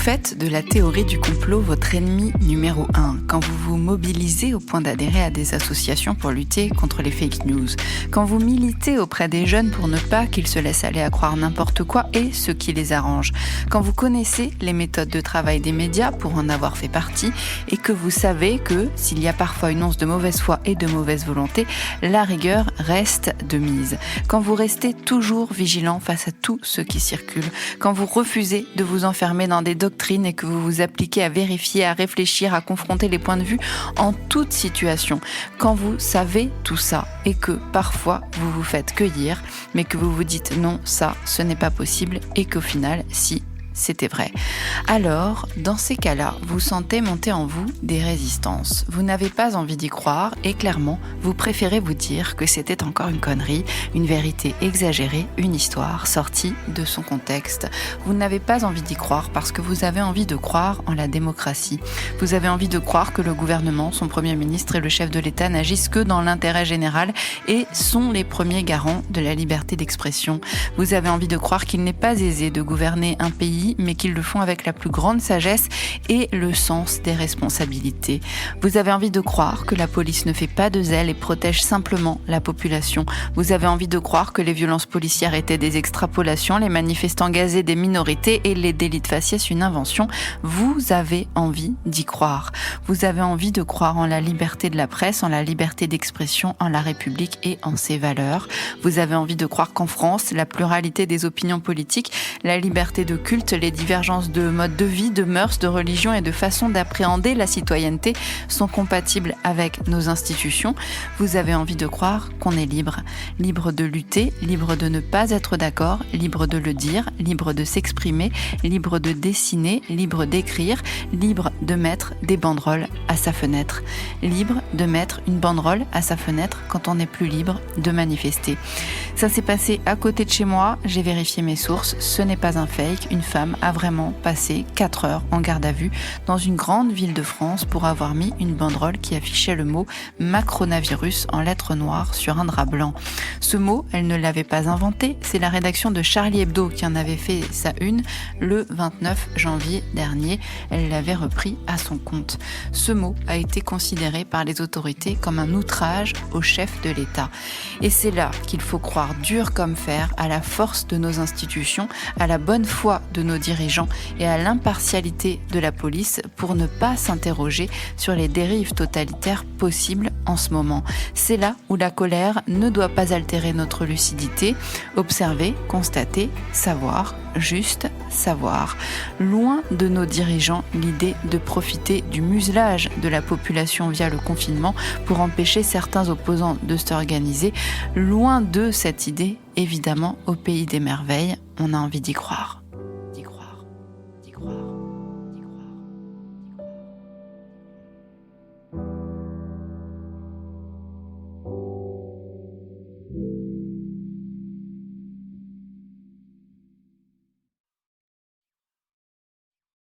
faites de la théorie du complot votre ennemi numéro 1, quand vous vous mobilisez au point d'adhérer à des associations pour lutter contre les fake news, quand vous militez auprès des jeunes pour ne pas qu'ils se laissent aller à croire n'importe quoi et ce qui les arrange, quand vous connaissez les méthodes de travail des médias pour en avoir fait partie et que vous savez que, s'il y a parfois une once de mauvaise foi et de mauvaise volonté, la rigueur reste de mise, quand vous restez toujours vigilant face à tout ce qui circule, quand vous refusez de vous enfermer dans des doctrines et que vous vous appliquez à vérifier, à réfléchir, à confronter les points de vue en toute situation. Quand vous savez tout ça et que parfois vous vous faites cueillir, mais que vous vous dites non, ça, ce n'est pas possible et qu'au final, si, c'était vrai. Alors, dans ces cas-là, vous sentez monter en vous des résistances. Vous n'avez pas envie d'y croire et clairement, vous préférez vous dire que c'était encore une connerie, une vérité exagérée, une histoire sortie de son contexte. Vous n'avez pas envie d'y croire parce que vous avez envie de croire en la démocratie. Vous avez envie de croire que le gouvernement, son Premier ministre et le chef de l'État n'agissent que dans l'intérêt général et sont les premiers garants de la liberté d'expression. Vous avez envie de croire qu'il n'est pas aisé de gouverner un pays mais qu'ils le font avec la plus grande sagesse et le sens des responsabilités. Vous avez envie de croire que la police ne fait pas de zèle et protège simplement la population. Vous avez envie de croire que les violences policières étaient des extrapolations, les manifestants gazés des minorités et les délits de faciès une invention. Vous avez envie d'y croire. Vous avez envie de croire en la liberté de la presse, en la liberté d'expression, en la République et en ses valeurs. Vous avez envie de croire qu'en France, la pluralité des opinions politiques, la liberté de culte, les divergences de mode de vie, de mœurs, de religion et de façon d'appréhender la citoyenneté sont compatibles avec nos institutions. Vous avez envie de croire qu'on est libre. Libre de lutter, libre de ne pas être d'accord, libre de le dire, libre de s'exprimer, libre de dessiner, libre d'écrire, libre de mettre des banderoles à sa fenêtre. Libre de mettre une banderole à sa fenêtre quand on n'est plus libre de manifester. Ça s'est passé à côté de chez moi, j'ai vérifié mes sources, ce n'est pas un fake, une femme a vraiment passé 4 heures en garde à vue dans une grande ville de France pour avoir mis une banderole qui affichait le mot Macronavirus en lettres noires sur un drap blanc. Ce mot, elle ne l'avait pas inventé, c'est la rédaction de Charlie Hebdo qui en avait fait sa une le 29 janvier dernier. Elle l'avait repris à son compte. Ce mot a été considéré par les autorités comme un outrage au chef de l'État. Et c'est là qu'il faut croire dur comme fer à la force de nos institutions, à la bonne foi de nos dirigeants et à l'impartialité de la police pour ne pas s'interroger sur les dérives totalitaires possibles en ce moment. C'est là où la colère ne doit pas altérer notre lucidité. Observer, constater, savoir, juste savoir. Loin de nos dirigeants l'idée de profiter du muselage de la population via le confinement pour empêcher certains opposants de s'organiser. Loin de cette idée, évidemment, au pays des merveilles, on a envie d'y croire.